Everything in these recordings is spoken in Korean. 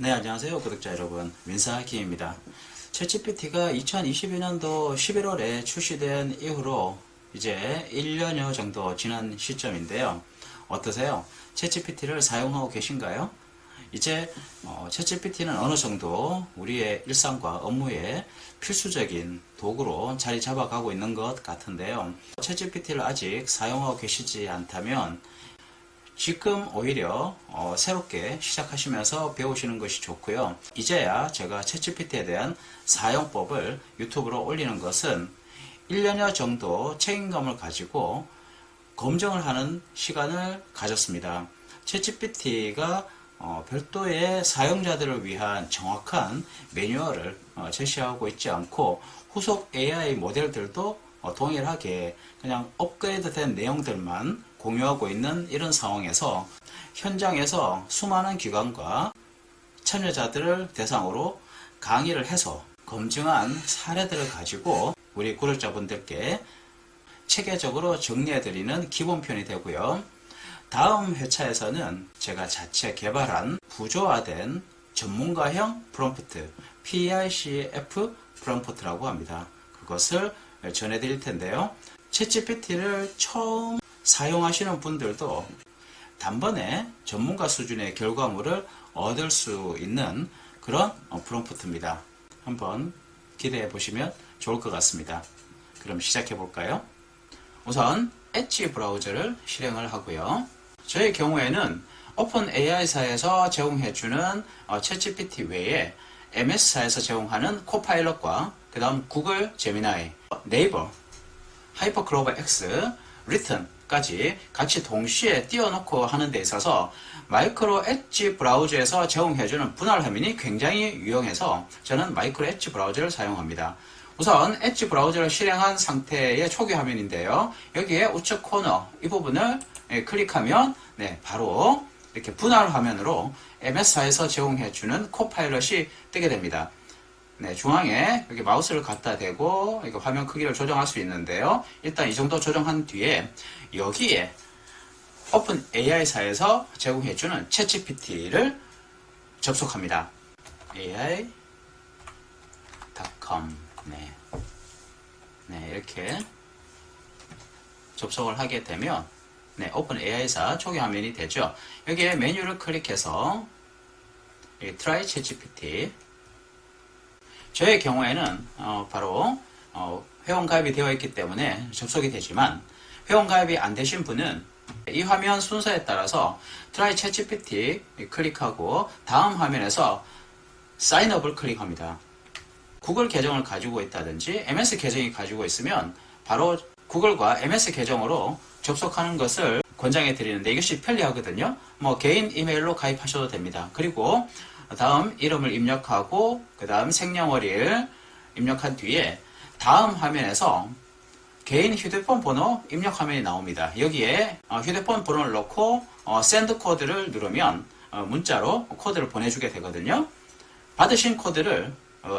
네, 안녕하세요. 구독자 여러분. 윈사하키입니다. 챗GPT가 2022년도 11월에 출시된 이후로 이제 1년여 정도 지난 시점인데요. 어떠세요? 챗GPT를 사용하고 계신가요? 이제 챗GPT는 어느 정도 우리의 일상과 업무에 필수적인 도구로 자리 잡아가고 있는 것 같은데요. 챗GPT를 아직 사용하고 계시지 않다면 지금 오히려 새롭게 시작하시면서 배우시는 것이 좋고요. 이제야 제가 챗GPT에 대한 사용법을 유튜브로 올리는 것은 1년여 정도 책임감을 가지고 검증을 하는 시간을 가졌습니다. 챗GPT가 별도의 사용자들을 위한 정확한 매뉴얼을 제시하고 있지 않고 후속 AI 모델들도 동일하게 그냥 업그레이드된 내용들만 공유하고 있는 이런 상황에서 현장에서 수많은 기관과 참여자들을 대상으로 강의를 해서 검증한 사례들을 가지고 우리 구독자분들께 체계적으로 정리해드리는 기본편이 되고요. 다음 회차에서는 제가 자체 개발한 구조화된 전문가형 프롬프트, PICF 프롬프트라고 합니다. 그것을 전해드릴 텐데요. 챗GPT를 처음 사용하시는 분들도 단번에 전문가 수준의 결과물을 얻을 수 있는 그런 프롬프트입니다. 한번 기대해 보시면 좋을 것 같습니다. 그럼 시작해 볼까요? 우선 엣지 브라우저를 실행을 하고요. 저의 경우에는 오픈 AI사에서 제공해주는 챗GPT 외에 MS사에서 제공하는 코파일럿과 그 다음 구글 제미나이, 네이버, 하이퍼클로버 X, 리튼까지 같이 동시에 띄워놓고 하는 데 있어서 마이크로 엣지 브라우저에서 제공해주는 분할 화면이 굉장히 유용해서 저는 마이크로 엣지 브라우저를 사용합니다. 우선 엣지 브라우저를 실행한 상태의 초기 화면인데요. 여기에 우측 코너 이 부분을 클릭하면 바로 이렇게 분할 화면으로 MS사에서 제공해주는 코파일럿이 뜨게 됩니다. 중앙에 여기 마우스를 갖다 대고 이거 화면 크기를 조정할 수 있는데요. 일단 이 정도 조정한 뒤에 여기에 오픈 AI사에서 제공해주는 챗GPT를 접속합니다. ai.com 이렇게 접속을 하게 되면 오픈 AI사 초기 화면이 되죠. 여기에 메뉴를 클릭해서 Try 챗GPT 저의 경우에는 바로 회원가입이 되어 있기 때문에 접속이 되지만 회원가입이 안 되신 분은 이 화면 순서에 따라서 Try 챗GPT 클릭하고 다음 화면에서 사인업을 클릭합니다. 구글 계정을 가지고 있다든지 MS 계정이 가지고 있으면 바로 구글과 MS 계정으로 접속하는 것을 권장해 드리는데 이것이 편리하거든요. 개인 이메일로 가입하셔도 됩니다. 그리고 다음 이름을 입력하고 그 다음 생년월일 입력한 뒤에 다음 화면에서 개인 휴대폰 번호 입력 화면이 나옵니다. 여기에 휴대폰 번호를 넣고 샌드 코드를 누르면 문자로 코드를 보내주게 되거든요. 받으신 코드를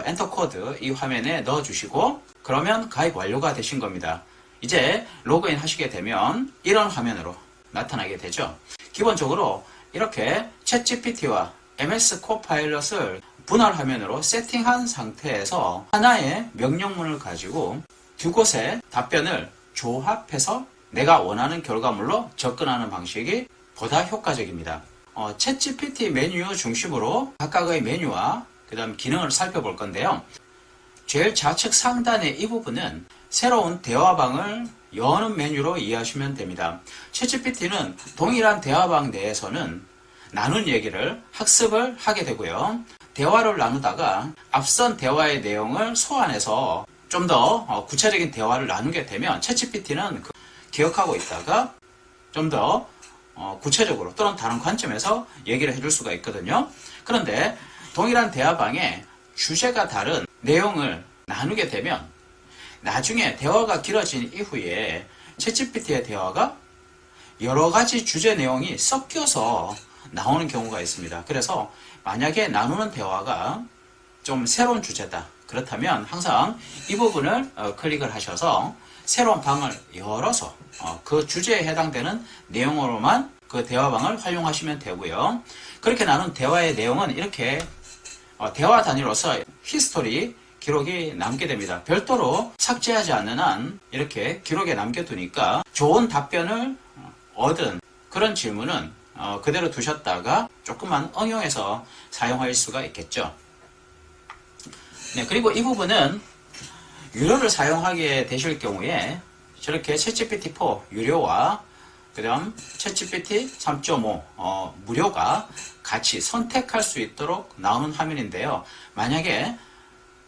엔터 코드 이 화면에 넣어주시고 그러면 가입 완료가 되신 겁니다. 이제 로그인 하시게 되면 이런 화면으로 나타나게 되죠. 기본적으로 이렇게 챗GPT와 MS 코파일럿을 분할 화면으로 세팅한 상태에서 하나의 명령문을 가지고 두 곳의 답변을 조합해서 내가 원하는 결과물로 접근하는 방식이 보다 효과적입니다. 챗GPT 메뉴 중심으로 각각의 메뉴와 그 다음 기능을 살펴볼 건데요. 제일 좌측 상단의 이 부분은 새로운 대화방을 여는 메뉴로 이해하시면 됩니다. 챗GPT는 동일한 대화방 내에서는 나눈 얘기를 학습을 하게 되고요. 대화를 나누다가 앞선 대화의 내용을 소환해서 좀 더 구체적인 대화를 나누게 되면 챗GPT는 기억하고 있다가 좀 더 구체적으로 또는 다른 관점에서 얘기를 해줄 수가 있거든요. 그런데 동일한 대화방에 주제가 다른 내용을 나누게 되면 나중에 대화가 길어진 이후에 챗GPT의 대화가 여러 가지 주제 내용이 섞여서 나오는 경우가 있습니다. 그래서 만약에 나누는 대화가 좀 새로운 주제다. 그렇다면 항상 이 부분을 클릭을 하셔서 새로운 방을 열어서 그 주제에 해당되는 내용으로만 그 대화방을 활용하시면 되고요. 그렇게 나눈 대화의 내용은 이렇게 대화 단위로서 히스토리 기록이 남게 됩니다. 별도로 삭제하지 않는 한 이렇게 기록에 남겨두니까 좋은 답변을 얻은 그런 질문은 그대로 두셨다가 조금만 응용해서 사용할 수가 있겠죠. 네, 그리고 이 부분은 유료를 사용하게 되실 경우에 저렇게 챗GPT4 유료와 그 다음 챗GPT 3.5 무료가 같이 선택할 수 있도록 나오는 화면인데요. 만약에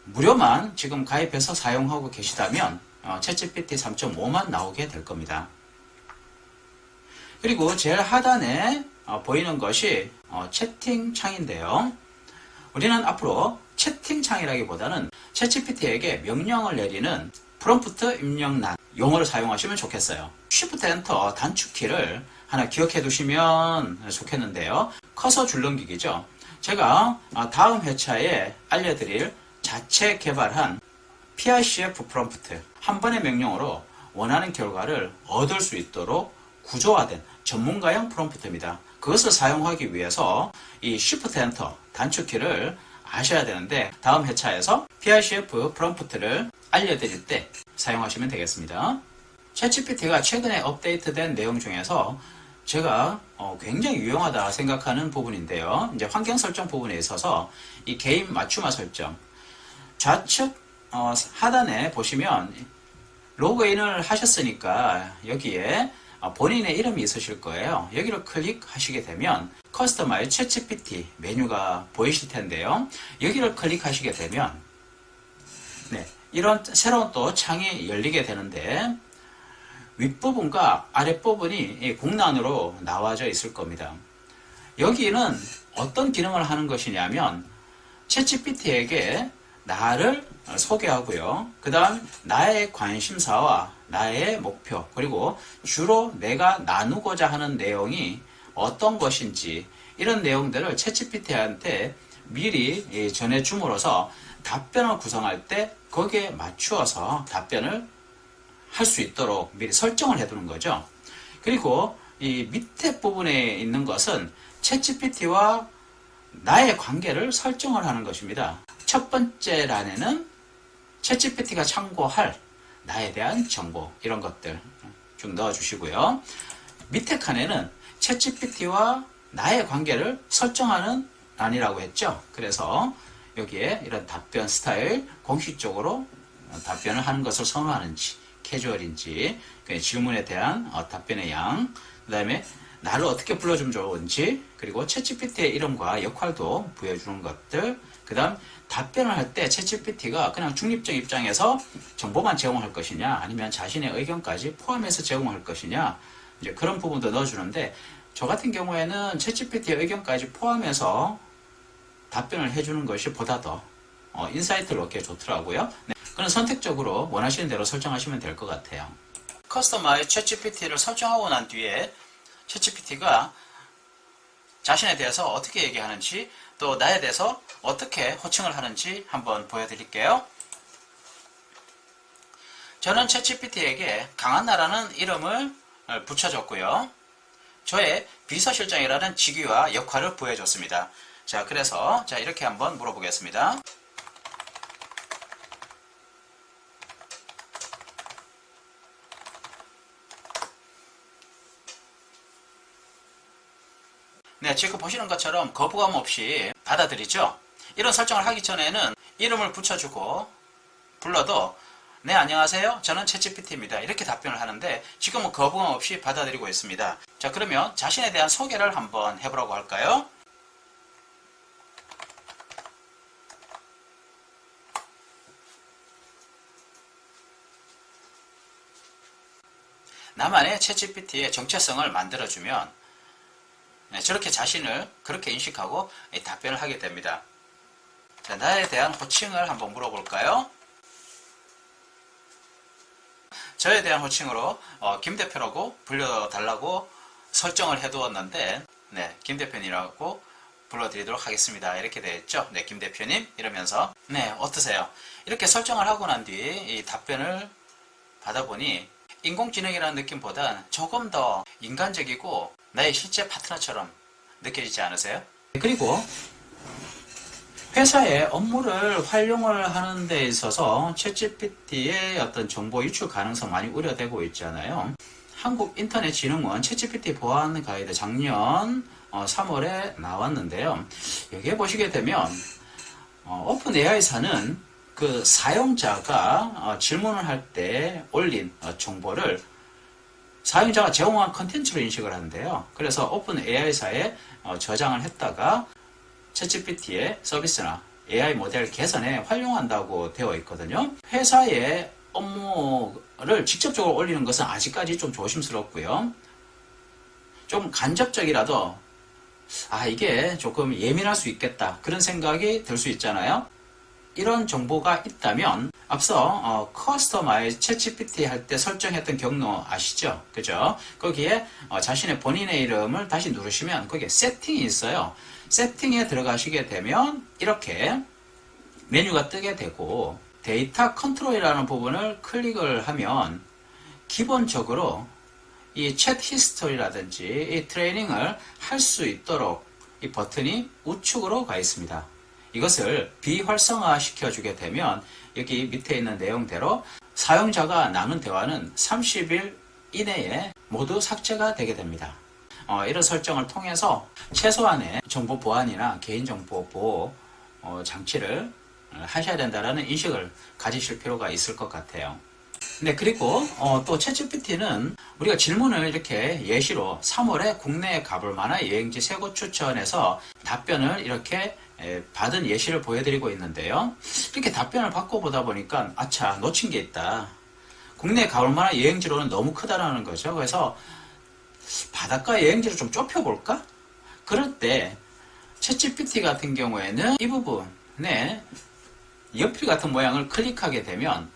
무료만 지금 가입해서 사용하고 계시다면 챗GPT 3.5만 나오게 될 겁니다. 그리고 제일 하단에 보이는 것이 채팅창인데요. 우리는 앞으로 채팅창이라기보다는 챗GPT에게 명령을 내리는 프롬프트 입력란 용어를 사용하시면 좋겠어요. Shift Enter 단축키를 하나 기억해 두시면 좋겠는데요. 커서 줄넘기기죠. 제가 다음 회차에 알려드릴 자체 개발한 PICF 프롬프트 한 번의 명령으로 원하는 결과를 얻을 수 있도록 구조화된 전문가형 프롬프트입니다. 그것을 사용하기 위해서 이 Shift Enter 단축키를 아셔야 되는데 다음 회차에서 PICF 프롬프트를 알려드릴 때 사용하시면 되겠습니다. 챗GPT가 최근에 업데이트된 내용 중에서 제가 굉장히 유용하다 생각하는 부분인데요. 이제 환경 설정 부분에 있어서 이 게임 맞춤화 설정 좌측 하단에 보시면 로그인을 하셨으니까 여기에 본인의 이름이 있으실 거예요. 여기를 클릭하시게 되면 커스터마이즈 챗GPT 메뉴가 보이실 텐데요. 여기를 클릭하시게 되면 네, 이런 새로운 또 창이 열리게 되는데 윗부분과 아랫부분이 공란으로 나와져 있을 겁니다. 여기는 어떤 기능을 하는 것이냐면 챗GPT에게 나를 소개하고요. 그 다음 나의 관심사와 나의 목표 그리고 주로 내가 나누고자 하는 내용이 어떤 것인지 이런 내용들을 챗GPT한테 미리 전해줌으로써 답변을 구성할 때 거기에 맞추어서 답변을 할 수 있도록 미리 설정을 해두는 거죠. 그리고 이 밑에 부분에 있는 것은 챗GPT와 나의 관계를 설정을 하는 것입니다. 첫 번째 란에는 챗GPT가 참고할 나에 대한 정보 이런 것들 쭉 넣어주시고요. 밑에 칸에는 챗GPT와 나의 관계를 설정하는 란이라고 했죠. 그래서 여기에 이런 답변 스타일 공식적으로 답변을 하는 것을 선호하는지 캐주얼인지 질문에 대한 답변의 양 그 다음에 나를 어떻게 불러주면 좋은지 그리고 챗GPT의 이름과 역할도 부여주는 것들 그 다음 답변을 할 때 챗GPT가 그냥 중립적 입장에서 정보만 제공할 것이냐 아니면 자신의 의견까지 포함해서 제공할 것이냐 이제 그런 부분도 넣어주는데 저 같은 경우에는 챗GPT의 의견까지 포함해서 답변을 해주는 것이 보다 더 인사이트를 얻기에 좋더라고요. 네, 그건 선택적으로 원하시는 대로 설정하시면 될 것 같아요. 커스터마이즈 챗GPT를 설정하고 난 뒤에 챗GPT가 자신에 대해서 어떻게 얘기하는지 또 나에 대해서 어떻게 호칭을 하는지 한번 보여드릴게요. 저는 챗GPT에게 강한나라는 이름을 붙여줬고요. 저의 비서실장이라는 직위와 역할을 부여줬습니다. 자, 그래서 이렇게 한번 물어보겠습니다. 네, 지금 보시는 것처럼 거부감 없이 받아들이죠. 이런 설정을 하기 전에는 이름을 붙여주고 불러도 네, 안녕하세요. 저는 챗GPT입니다. 이렇게 답변을 하는데 지금은 거부감 없이 받아들이고 있습니다. 자, 그러면 자신에 대한 소개를 한번 해보라고 할까요? 나만의 챗GPT의 정체성을 만들어주면 저렇게 자신을 그렇게 인식하고 답변을 하게 됩니다. 자, 나에 대한 호칭을 한번 물어볼까요? 저에 대한 호칭으로 김 대표라고 불러달라고 설정을 해두었는데 네, 김 대표님이라고 불러드리도록 하겠습니다. 이렇게 되어 있죠. 네, 김 대표님 이러면서 네, 어떠세요? 이렇게 설정을 하고 난 뒤 이 답변을 받아보니 인공지능이라는 느낌보단 조금 더 인간적이고 나의 실제 파트너처럼 느껴지지 않으세요? 그리고 회사의 업무를 활용을 하는 데 있어서 챗GPT의 어떤 정보 유출 가능성 많이 우려되고 있잖아요. 한국인터넷진흥원 챗GPT 보안 가이드 작년 3월에 나왔는데요. 여기에 보시게 되면 오픈 AI사는 그 사용자가 질문을 할 때 올린 정보를 사용자가 제공한 컨텐츠로 인식을 하는데요. 그래서 오픈 AI사에 저장을 했다가 챗GPT의 서비스나 AI 모델 개선에 활용한다고 되어 있거든요. 회사의 업무를 직접적으로 올리는 것은 아직까지 좀 조심스럽고요. 좀 간접적이라도 이게 조금 예민할 수 있겠다 그런 생각이 들 수 있잖아요. 이런 정보가 있다면 앞서 커스터마이즈 챗GPT 할 때 설정했던 경로 아시죠? 그죠? 거기에 자신의 본인의 이름을 다시 누르시면 거기에 세팅이 있어요. 세팅에 들어가시게 되면 이렇게 메뉴가 뜨게 되고 데이터 컨트롤이라는 부분을 클릭을 하면 기본적으로 이 챗 히스토리라든지 이 트레이닝을 할 수 있도록 이 버튼이 우측으로 가 있습니다. 이것을 비활성화 시켜주게 되면 여기 밑에 있는 내용대로 사용자가 나눈 대화는 30일 이내에 모두 삭제가 되게 됩니다. 이런 설정을 통해서 최소한의 정보 보안이나 개인정보 보호 장치를 하셔야 된다는 인식을 가지실 필요가 있을 것 같아요. 네, 그리고 또 챗GPT는 우리가 질문을 이렇게 예시로 3월에 국내에 가볼 만한 여행지 3곳 추천해서 답변을 이렇게 받은 예시를 보여드리고 있는데요. 이렇게 답변을 받고 보다 보니까 아차 놓친 게 있다. 국내에 가볼 만한 여행지로는 너무 크다라는 거죠. 그래서 바닷가 여행지를 좀 좁혀볼까? 그럴 때 챗GPT 같은 경우에는 이 부분에 연필 같은 모양을 클릭하게 되면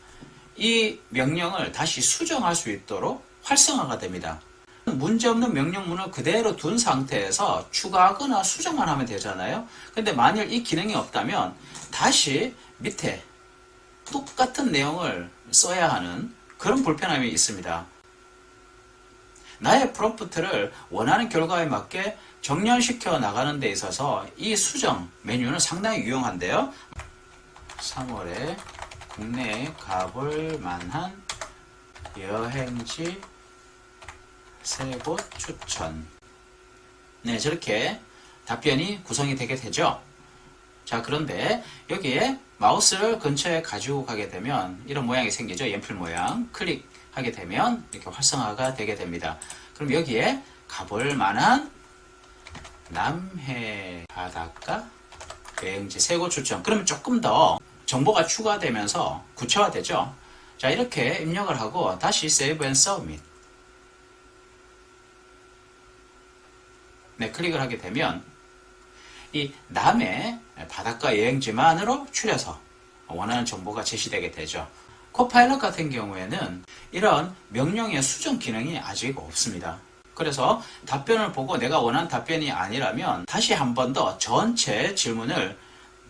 이 명령을 다시 수정할 수 있도록 활성화가 됩니다. 문제없는 명령문을 그대로 둔 상태에서 추가하거나 수정만 하면 되잖아요. 근데 만일 이 기능이 없다면 다시 밑에 똑같은 내용을 써야 하는 그런 불편함이 있습니다. 나의 프롬프트를 원하는 결과에 맞게 정렬시켜 나가는 데 있어서 이 수정 메뉴는 상당히 유용한데요. 3월에 국내에 가볼 만한 여행지 3곳 추천. 네, 저렇게 답변이 구성이 되게 되죠. 자, 그런데 여기에 마우스를 근처에 가지고 가게 되면 이런 모양이 생기죠. 연필 모양. 클릭하게 되면 이렇게 활성화가 되게 됩니다. 그럼 여기에 가볼 만한 남해 바닷가 여행지 3곳 추천. 그러면 조금 더 정보가 추가되면서 구체화되죠. 자, 이렇게 입력을 하고 다시 Save and Submit. 네, 클릭을 하게 되면 이 남해 바닷가 여행지만으로 추려서 원하는 정보가 제시되게 되죠. 코파일럿 같은 경우에는 이런 명령의 수정 기능이 아직 없습니다. 그래서 답변을 보고 내가 원하는 답변이 아니라면 다시 한 번 더 전체 질문을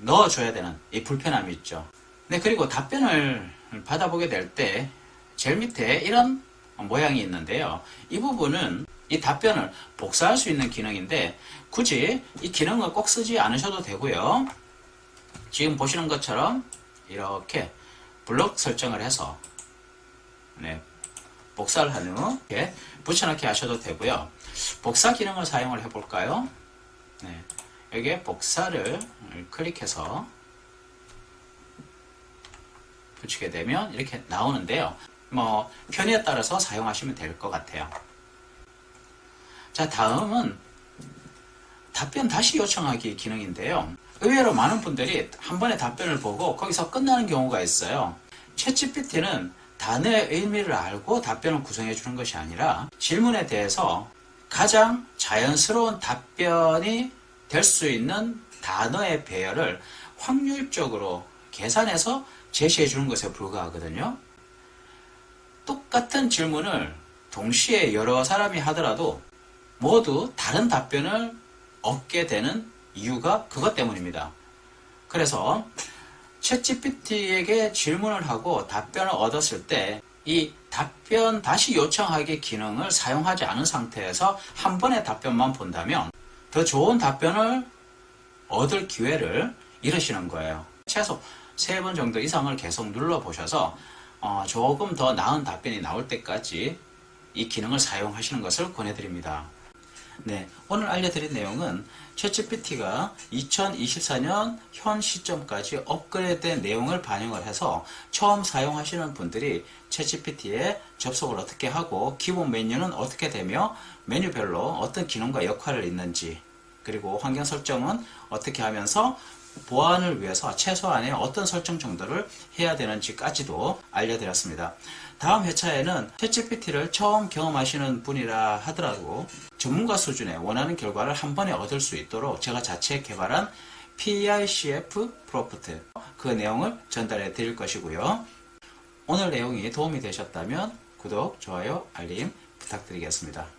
넣어줘야 되는 이 불편함이 있죠. 네, 그리고 답변을 받아보게 될 때 제일 밑에 이런 모양이 있는데요. 이 부분은 이 답변을 복사할 수 있는 기능인데 굳이 이 기능을 꼭 쓰지 않으셔도 되고요. 지금 보시는 것처럼 이렇게 블록 설정을 해서 복사를 한 후 이렇게 붙여넣기 하셔도 되고요. 복사 기능을 사용을 해볼까요? 네, 여기에 복사를 클릭해서 붙이게 되면 이렇게 나오는데요. 편의에 따라서 사용하시면 될 것 같아요. 자, 다음은 답변 다시 요청하기 기능인데요. 의외로 많은 분들이 한 번에 답변을 보고 거기서 끝나는 경우가 있어요. 챗GPT는 단어의 의미를 알고 답변을 구성해 주는 것이 아니라 질문에 대해서 가장 자연스러운 답변이 될 수 있는 단어의 배열을 확률적으로 계산해서 제시해 주는 것에 불과하거든요. 똑같은 질문을 동시에 여러 사람이 하더라도 모두 다른 답변을 얻게 되는 이유가 그것 때문입니다. 그래서 챗GPT에게 질문을 하고 답변을 얻었을 때 이 답변 다시 요청하기 기능을 사용하지 않은 상태에서 한 번의 답변만 본다면 더 좋은 답변을 얻을 기회를 잃으시는 거예요. 최소 3번 정도 이상을 계속 눌러보셔서 조금 더 나은 답변이 나올 때까지 이 기능을 사용하시는 것을 권해드립니다. 네, 오늘 알려드린 내용은 챗GPT가 2024년 현 시점까지 업그레이드된 내용을 반영을 해서 처음 사용하시는 분들이 챗GPT에 접속을 어떻게 하고 기본 메뉴는 어떻게 되며 메뉴별로 어떤 기능과 역할을 있는지, 그리고 환경 설정은 어떻게 하면서 보안을 위해서 최소한의 어떤 설정 정도를 해야 되는지까지도 알려드렸습니다. 다음 회차에는 챗GPT를 처음 경험하시는 분이라 하더라도 전문가 수준의 원하는 결과를 한 번에 얻을 수 있도록 제가 자체 개발한 PICF 프로프트 그 내용을 전달해 드릴 것이고요. 오늘 내용이 도움이 되셨다면 구독, 좋아요, 알림 부탁드리겠습니다.